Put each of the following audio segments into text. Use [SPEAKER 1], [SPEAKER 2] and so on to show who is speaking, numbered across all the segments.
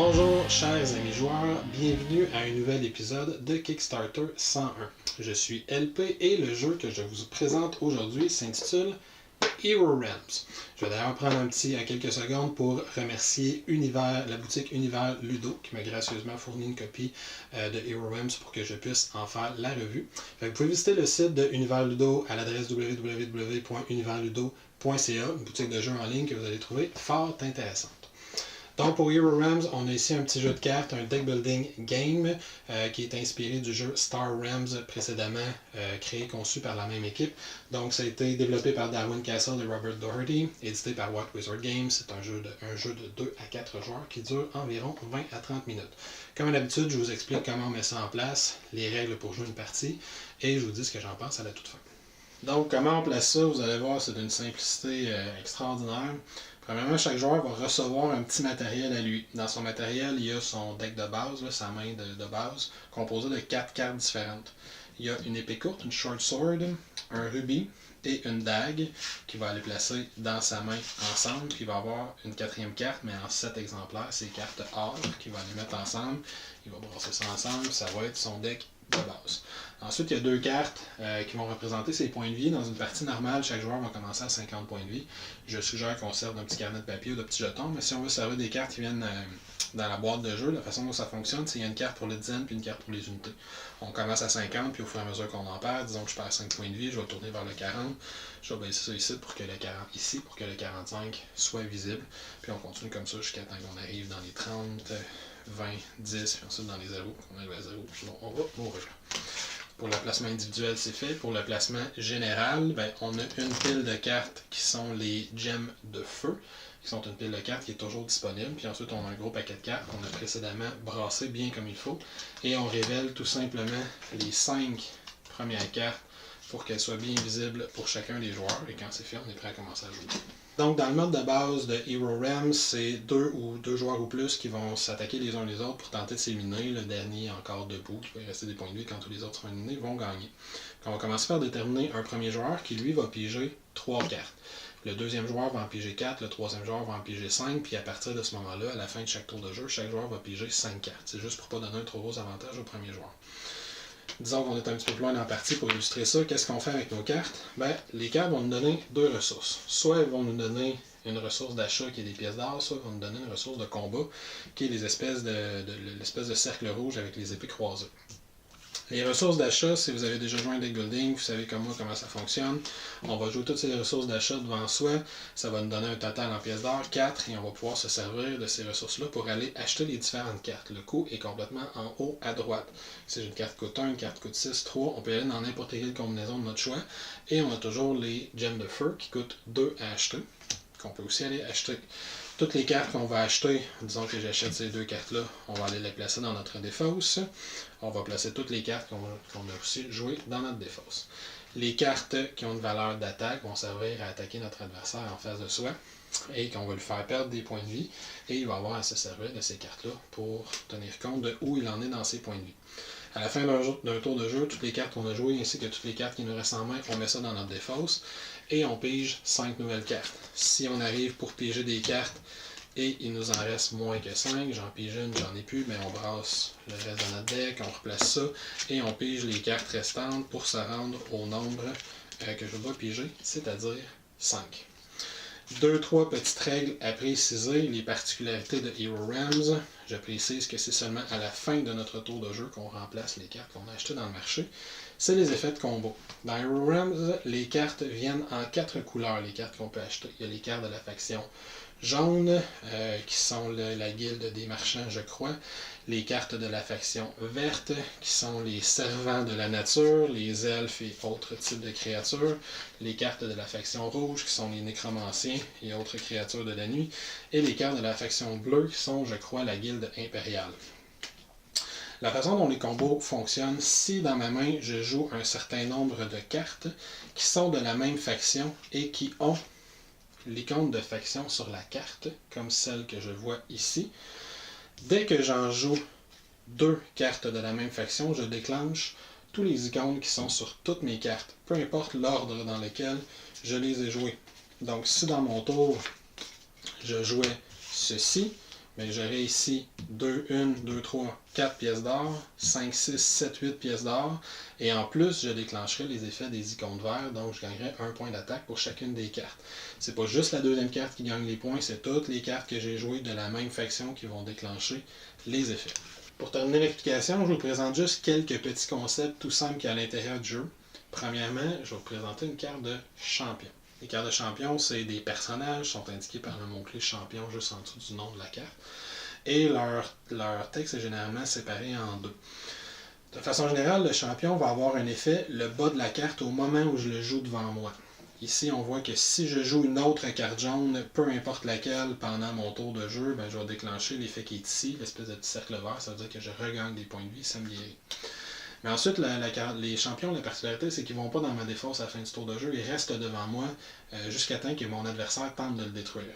[SPEAKER 1] Bonjour chers amis joueurs, bienvenue à un nouvel épisode de Kickstarter 101. Je suis LP et le jeu que je vous présente aujourd'hui s'intitule Hero Realms. Je vais d'ailleurs prendre quelques secondes pour remercier la boutique Univers Ludo qui m'a gracieusement fourni une copie de Hero Realms pour que je puisse en faire la revue. Vous pouvez visiter le site de Univers Ludo à l'adresse www.universludo.ca, une boutique de jeux en ligne que vous allez trouver fort intéressante. Donc pour Hero Realms, on a ici un petit jeu de cartes, un deck building game qui est inspiré du jeu Star Realms précédemment conçu par la même équipe. Donc ça a été développé par Darwin Castle et Robert Doherty, édité par What Wizard Games. C'est un jeu de 2 à 4 joueurs qui dure environ 20 à 30 minutes. Comme d'habitude, je vous explique comment on met ça en place, les règles pour jouer une partie, et je vous dis ce que j'en pense à la toute fin. Donc comment on place ça, vous allez voir, c'est d'une simplicité extraordinaire. Premièrement, chaque joueur va recevoir un petit matériel à lui. Dans son matériel, il y a son deck de base, sa main de base, composée de 4 cartes différentes. Il y a une épée courte, une short sword, un rubis et une dague qu'il va aller placer dans sa main ensemble. Puis il va avoir une quatrième carte, mais en 7 exemplaires, c'est cartes or qu'il va les mettre ensemble. Il va brasser ça ensemble, ça va être son deck de base. Ensuite, il y a 2 cartes qui vont représenter ses points de vie. Dans une partie normale, chaque joueur va commencer à 50 points de vie. Je suggère qu'on serve d'un petit carnet de papier ou de petits jetons, mais si on veut servir des cartes qui viennent dans la boîte de jeu, la façon dont ça fonctionne, c'est qu'il y a une carte pour les dizaines puis une carte pour les unités. On commence à 50, puis au fur et à mesure qu'on en perd, disons que je perds 5 points de vie, je vais tourner vers le 40. Je vais baisser ça ici pour que le 45 soit visible. Puis on continue comme ça jusqu'à temps qu'on arrive dans les 30, 20, 10, puis ensuite dans les 0. On arrive à 0, sinon on va mourir. Pour le placement individuel, c'est fait. Pour le placement général, on a une pile de cartes qui sont les gemmes de feu, qui sont une pile de cartes qui est toujours disponible. Puis ensuite, on a un gros paquet de cartes qu'on a précédemment brassé bien comme il faut. Et on révèle tout simplement les 5 premières cartes pour qu'elles soient bien visibles pour chacun des joueurs. Et quand c'est fait, on est prêt à commencer à jouer. Donc, dans le mode de base de Hero Realms, c'est 2 joueurs ou plus qui vont s'attaquer les uns les autres pour tenter de s'éliminer. Le dernier encore debout, qui va rester des points de vie quand tous les autres seront éliminés, vont gagner. On va commencer par déterminer un premier joueur qui, lui, va piger 3 cartes. Le deuxième joueur va en piger 4, le troisième joueur va en piger 5, puis à partir de ce moment-là, à la fin de chaque tour de jeu, chaque joueur va piger 5 cartes. C'est juste pour ne pas donner un trop gros avantage au premier joueur. Disons qu'on est un petit peu plus loin dans la partie pour illustrer ça. Qu'est-ce qu'on fait avec nos cartes? Les cartes vont nous donner 2 ressources. Soit elles vont nous donner une ressource d'achat qui est des pièces d'or, soit elles vont nous donner une ressource de combat qui est l'espèce de cercle rouge avec les épées croisées. Les ressources d'achat, si vous avez déjà joué un deck building, vous savez comme moi comment ça fonctionne. On va jouer toutes ces ressources d'achat devant soi. Ça va nous donner un total en pièces d'or, 4, et on va pouvoir se servir de ces ressources-là pour aller acheter les différentes cartes. Le coût est complètement en haut à droite. Si une carte coûte 1, une carte coûte 6, 3, on peut aller dans n'importe quelle combinaison de notre choix. Et on a toujours les gemmes de feu qui coûtent 2 à acheter, qu'on peut aussi aller acheter. Toutes les cartes qu'on va acheter, disons que j'achète ces 2 cartes-là, on va aller les placer dans notre défausse. On va placer toutes les cartes qu'on a aussi jouées dans notre défausse. Les cartes qui ont une valeur d'attaque vont servir à attaquer notre adversaire en face de soi et qu'on va lui faire perdre des points de vie. Et il va avoir à se servir de ces cartes-là pour tenir compte de où il en est dans ses points de vie. À la fin d'un tour de jeu, toutes les cartes qu'on a jouées ainsi que toutes les cartes qui nous restent en main, on met ça dans notre défausse et on pige 5 nouvelles cartes. Si on arrive pour piger des cartes et il nous en reste moins que 5, j'en pige une, j'en ai plus, mais on brasse le reste de notre deck, on replace ça et on pige les cartes restantes pour se rendre au nombre que je dois piger, c'est-à-dire 5. 2-3 petites règles à préciser, les particularités de Hero Realms. Je précise que c'est seulement à la fin de notre tour de jeu qu'on remplace les cartes qu'on a achetées dans le marché. C'est les effets de combo. Dans Hero Realms, les cartes viennent en 4 couleurs, les cartes qu'on peut acheter. Il y a les cartes de la faction jaune, qui sont la guilde des marchands, je crois. Les cartes de la faction verte, qui sont les servants de la nature, les elfes et autres types de créatures. Les cartes de la faction rouge, qui sont les nécromanciens et autres créatures de la nuit. Et les cartes de la faction bleue, qui sont, je crois, la guilde impériale. La façon dont les combos fonctionnent, si dans ma main, je joue un certain nombre de cartes qui sont de la même faction et qui ont l'icône de faction sur la carte, comme celle que je vois ici. Dès que j'en joue 2 cartes de la même faction, je déclenche tous les icônes qui sont sur toutes mes cartes, peu importe l'ordre dans lequel je les ai jouées. Donc si dans mon tour, je jouais ceci, mais j'aurai ici 2, 1, 2, 3, 4 pièces d'or, 5, 6, 7, 8 pièces d'or, et en plus, je déclencherai les effets des icônes verts, donc je gagnerai un point d'attaque pour chacune des cartes. C'est pas juste la deuxième carte qui gagne les points, c'est toutes les cartes que j'ai jouées de la même faction qui vont déclencher les effets. Pour terminer l'explication, je vous présente juste quelques petits concepts tout simples qu'il y a à l'intérieur du jeu. Premièrement, je vais vous présenter une carte de champion. Les cartes de champion, c'est des personnages, sont indiqués par le mot-clé champion juste en dessous du nom de la carte. Et leur texte est généralement séparé en deux. De façon générale, le champion va avoir un effet le bas de la carte au moment où je le joue devant moi. Ici, on voit que si je joue une autre carte jaune, peu importe laquelle, pendant mon tour de jeu, ben, je vais déclencher l'effet qui est ici, l'espèce de petit cercle vert, ça veut dire que je regagne des points de vie, ça me guérit. Mais ensuite, les champions, la particularité, c'est qu'ils ne vont pas dans ma défausse à la fin du tour de jeu, ils restent devant moi jusqu'à temps que mon adversaire tente de le détruire.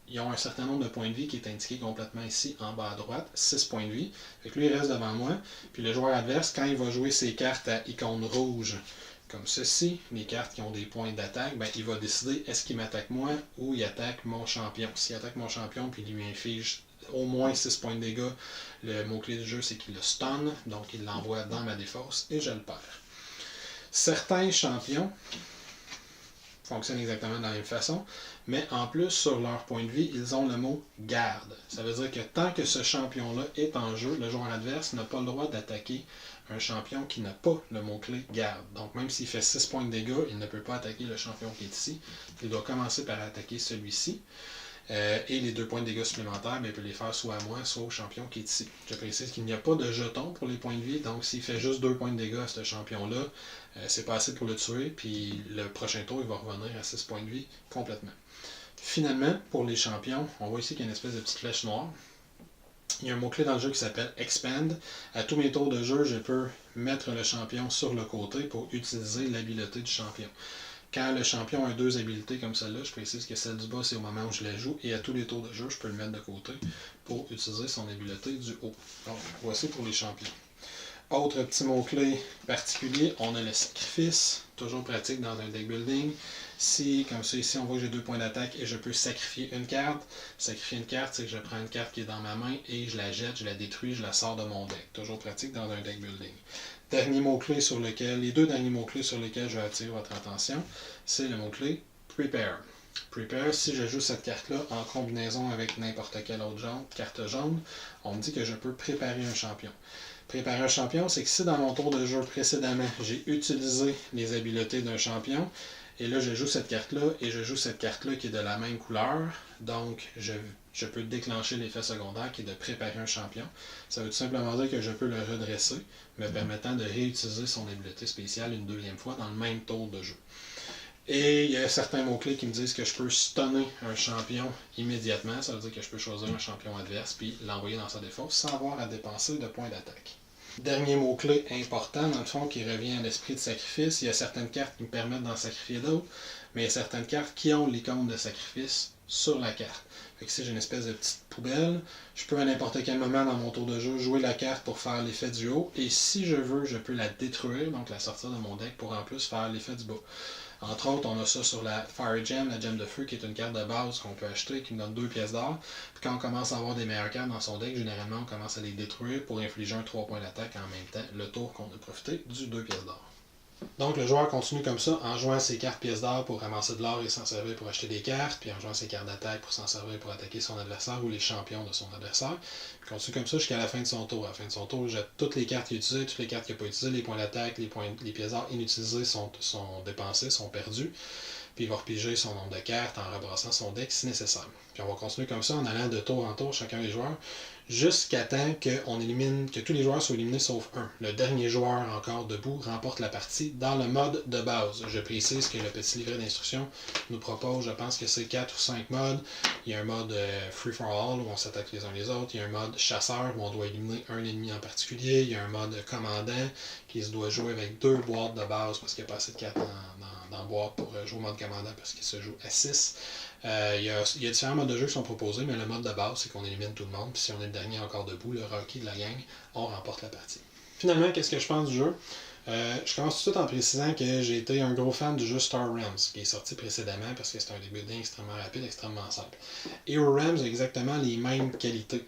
[SPEAKER 1] Ils ont un certain nombre de points de vie qui est indiqué complètement ici en bas à droite, 6 points de vie. Fait que lui, il reste devant moi. Puis le joueur adverse, quand il va jouer ses cartes à icône rouge, comme ceci, les cartes qui ont des points d'attaque, ben, il va décider est-ce qu'il m'attaque moi ou il attaque mon champion. S'il attaque mon champion puis il lui inflige au moins 6 points de dégâts, le mot-clé du jeu c'est qu'il le stun, donc il l'envoie dans ma défausse et je le perds. Certains champions fonctionnent exactement de la même façon, mais en plus, sur leur point de vie, ils ont le mot garde. Ça veut dire que tant que ce champion-là est en jeu, le joueur adverse n'a pas le droit d'attaquer un champion qui n'a pas le mot-clé garde. Donc même s'il fait 6 points de dégâts, il ne peut pas attaquer le champion qui est ici. Il doit commencer par attaquer celui-ci. Et les 2 points de dégâts supplémentaires, ben, il peut les faire soit à moi, soit au champion qui est ici. Je précise qu'il n'y a pas de jeton pour les points de vie, donc s'il fait juste 2 points de dégâts à ce champion-là, c'est pas assez pour le tuer, puis le prochain tour, il va revenir à 6 points de vie complètement. Finalement, pour les champions, on voit ici qu'il y a une espèce de petite flèche noire. Il y a un mot-clé dans le jeu qui s'appelle Expand. À tous mes tours de jeu, je peux mettre le champion sur le côté pour utiliser l'habileté du champion. Quand le champion a 2 habiletés comme celle-là, je précise que celle du bas, c'est au moment où je la joue, et à tous les tours de jeu, je peux le mettre de côté pour utiliser son habileté du haut. Donc, voici pour les champions. Autre petit mot-clé particulier, on a le sacrifice, toujours pratique dans un deck building. Si, comme ça, ici, on voit que j'ai 2 points d'attaque et je peux sacrifier une carte. Sacrifier une carte, c'est que je prends une carte qui est dans ma main et je la jette, je la détruis, je la sors de mon deck. Toujours pratique dans un deck building. Les 2 derniers mots-clés sur lesquels je vais attirer votre attention, c'est le mot-clé Prepare. Prepare, si je joue cette carte-là en combinaison avec n'importe quelle autre carte jaune, on me dit que je peux préparer un champion. Préparer un champion, c'est que si dans mon tour de jeu précédemment, j'ai utilisé les habiletés d'un champion, et là je joue cette carte-là, et je joue cette carte-là qui est de la même couleur, donc je peux déclencher l'effet secondaire qui est de préparer un champion. Ça veut tout simplement dire que je peux le redresser, me permettant de réutiliser son habileté spéciale une deuxième fois dans le même tour de jeu. Et il y a certains mots-clés qui me disent que je peux stunner un champion immédiatement. Ça veut dire que je peux choisir un champion adverse puis l'envoyer dans sa défausse sans avoir à dépenser de points d'attaque. Dernier mot-clé important, dans le fond, qui revient à l'esprit de sacrifice. Il y a certaines cartes qui me permettent d'en sacrifier d'autres, mais il y a certaines cartes qui ont l'icône de sacrifice sur la carte. Fait que ici, j'ai une espèce de petite poubelle. Je peux à n'importe quel moment dans mon tour de jeu jouer la carte pour faire l'effet du haut. Et si je veux, je peux la détruire, donc la sortir de mon deck pour en plus faire l'effet du bas. Entre autres, on a ça sur la Fire Gem, la gemme de feu, qui est une carte de base qu'on peut acheter, qui nous donne 2 pièces d'or. Puis quand on commence à avoir des meilleures cartes dans son deck, généralement, on commence à les détruire pour infliger un 3 points d'attaque en même temps, le tour qu'on a profité du 2 pièces d'or. Donc le joueur continue comme ça en jouant ses cartes pièces d'or pour ramasser de l'or et s'en servir pour acheter des cartes, puis en jouant ses cartes d'attaque pour s'en servir pour attaquer son adversaire ou les champions de son adversaire. Puis continue comme ça jusqu'à la fin de son tour. À la fin de son tour, il jette toutes les cartes qu'il a utilisées, toutes les cartes qu'il n'a pas utilisées, les points d'attaque, les pièces d'or inutilisées sont dépensées, sont perdues. Puis il va repiger son nombre de cartes en rebrassant son deck si nécessaire. Puis on va continuer comme ça en allant de tour en tour chacun des joueurs jusqu'à temps que tous les joueurs soient éliminés sauf un. Le dernier joueur encore debout remporte la partie dans le mode de base. Je précise que le petit livret d'instructions nous propose, je pense que c'est 4 ou 5 modes. Il y a un mode Free for All où on s'attaque les uns les autres. Il y a un mode Chasseur où on doit éliminer un ennemi en particulier. Il y a un mode Commandant qui se doit jouer avec 2 boîtes de base parce qu'il n'y a pas assez de cartes dans la boîte pour jouer au mode Commandant parce qu'il se joue à 6. Il y a différents modes de jeu qui sont proposés, mais le mode de base, c'est qu'on élimine tout le monde. Puis si on est le dernier encore debout, le Rocky de la gang, on remporte la partie. Finalement, qu'est-ce que je pense du jeu? Je commence tout de suite en précisant que j'ai été un gros fan du jeu Star Realms, qui est sorti précédemment parce que c'est un deck building extrêmement rapide, extrêmement simple. Hero Realms a exactement les mêmes qualités.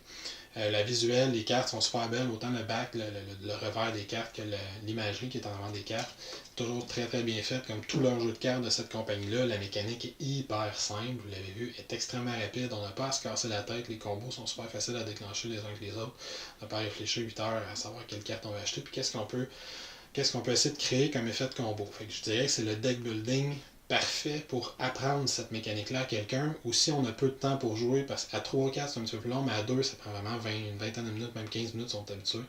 [SPEAKER 1] La visuelle, les cartes sont super belles, autant le back, le revers des cartes que l'imagerie qui est en avant des cartes. Toujours très très bien faite, comme tout leur jeu de cartes de cette compagnie-là. La mécanique est hyper simple, vous l'avez vu, est extrêmement rapide. On n'a pas à se casser la tête, les combos sont super faciles à déclencher les uns que les autres. On n'a pas à réfléchir 8 heures à savoir quelle carte on va acheter, puis qu'est-ce qu'on peut essayer de créer comme effet de combo. Fait que je dirais que c'est le deck building parfait pour apprendre cette mécanique-là à quelqu'un, ou si on a peu de temps pour jouer, parce qu'à 3-4 c'est un petit peu plus long, mais à 2 ça prend vraiment une vingtaine de minutes, même 15 minutes sont habitués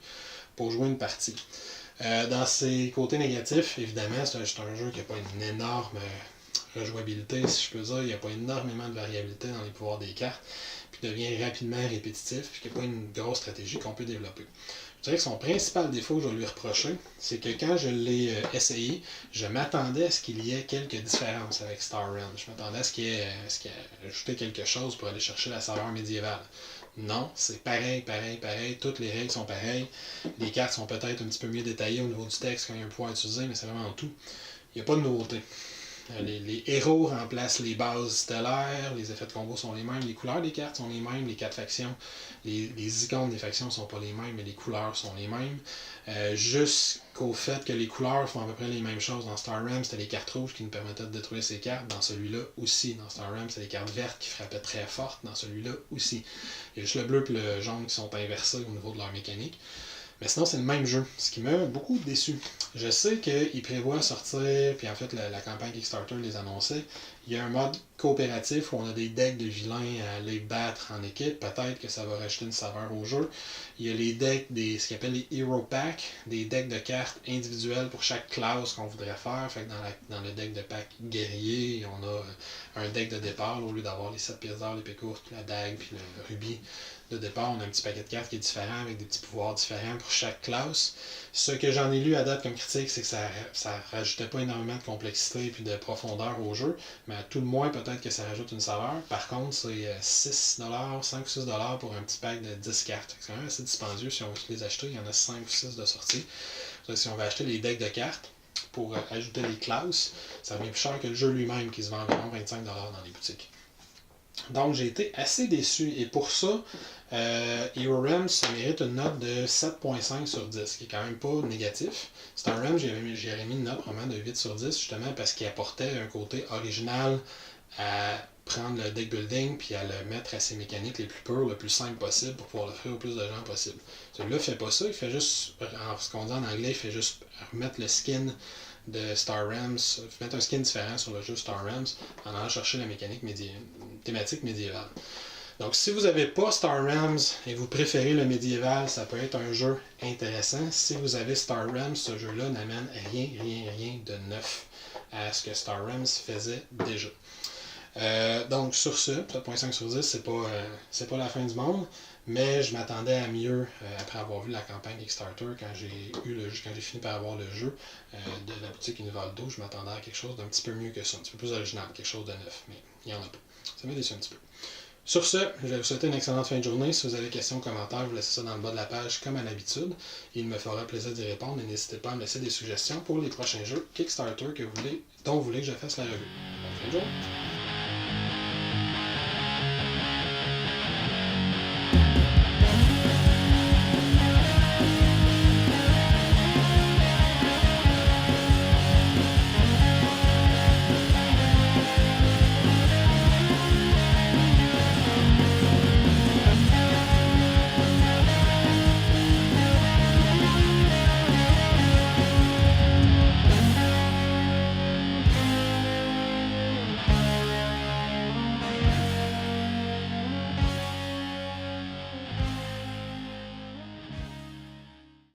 [SPEAKER 1] pour jouer une partie. Dans ses côtés négatifs, évidemment, c'est un jeu qui n'a pas une énorme rejouabilité, si je peux dire, il n'y a pas énormément de variabilité dans les pouvoirs des cartes, puis devient rapidement répétitif, puis qu'il n'y a pas une grosse stratégie qu'on peut développer. Je dirais que son principal défaut que je vais lui reprocher, c'est que quand je l'ai essayé, je m'attendais à ce qu'il y ait quelques différences avec Star Realms. Je m'attendais à ce qu'il y ait ajouté quelque chose pour aller chercher la saveur médiévale. Non, c'est pareil. Toutes les règles sont pareilles. Les cartes sont peut-être un petit peu mieux détaillées au niveau du texte quand il y a un pouvoir utilisé, mais c'est vraiment tout. Il n'y a pas de nouveauté. Les héros remplacent les bases stellaires, les effets de combo sont les mêmes, les couleurs des cartes sont les mêmes, les 4 factions, les icônes des factions sont pas les mêmes, mais les couleurs sont les mêmes. Jusqu'au fait que les couleurs font à peu près les mêmes choses. Dans Star Realms, c'était les cartes rouges qui nous permettaient de détruire ces cartes. Dans celui-là aussi. Dans Star Realms, c'était les cartes vertes qui frappaient très fort. Dans celui-là aussi. Il y a juste le bleu et le jaune qui sont inversés au niveau de leur mécanique. Mais sinon, c'est le même jeu, ce qui m'a beaucoup déçu. Je sais qu'il prévoit sortir, puis en fait, la campagne Kickstarter les annonçait. Il y a un mode coopératif où on a des decks de vilains à aller battre en équipe. Peut-être que ça va rajouter une saveur au jeu. Il y a les decks, ce qu'on appelle les Hero Pack, des decks de cartes individuelles pour chaque classe qu'on voudrait faire. Fait que dans le deck de pack guerrier, on a un deck de départ. Au lieu d'avoir les 7 pièces d'or, l'épée courte, la dague, puis le rubis de départ, on a un petit paquet de cartes qui est différent avec des petits pouvoirs différents pour chaque classe. Ce que j'en ai lu à date comme critique, c'est que ça rajoutait pas énormément de complexité et de profondeur au jeu, mais à tout le moins, peut-être que ça rajoute une saveur. Par contre, c'est 6$, 5 ou 6$ pour un petit pack de 10 cartes. C'est quand même assez dispendieux si on veut les acheter. Il y en a 5 ou 6 de sortie. Si on veut acheter les decks de cartes pour ajouter les classes, ça revient plus cher que le jeu lui-même qui se vend environ 25$ dans les boutiques. Donc j'ai été assez déçu et pour ça, Hero Realms ça mérite une note de 7.5 sur 10, ce qui est quand même pas négatif. Star Realms, j'aurais mis une note vraiment de 8 sur 10 justement parce qu'il apportait un côté original à prendre le deck building puis à le mettre à ses mécaniques les plus pures, le plus simple possible pour pouvoir l'offrir au plus de gens possible. Celui-là fait pas ça, il fait juste, ce qu'on dit en anglais, il fait juste remettre le skin de Star Realms, mettre un skin différent sur le jeu Star Realms en allant chercher la mécanique thématique médiévale. Donc si vous n'avez pas Star Realms et vous préférez le médiéval, ça peut être un jeu intéressant. Si vous avez Star Realms, ce jeu-là n'amène rien de neuf à ce que Star Realms faisait déjà. Donc sur ce, 7.5 sur 10, c'est pas la fin du monde, mais je m'attendais à mieux après avoir vu la campagne Kickstarter quand j'ai fini par avoir le jeu de la boutique Univaldo, je m'attendais à quelque chose d'un petit peu mieux que ça, un petit peu plus original, quelque chose de neuf, mais il n'y en a pas. Ça m'a déçu un petit peu. Sur ce, je vais vous souhaiter une excellente fin de journée. Si vous avez des questions ou commentaires, vous laissez ça dans le bas de la page comme à l'habitude. Il me fera plaisir d'y répondre et n'hésitez pas à me laisser des suggestions pour les prochains jeux Kickstarter dont vous voulez que je fasse la revue. Bonne fin de journée!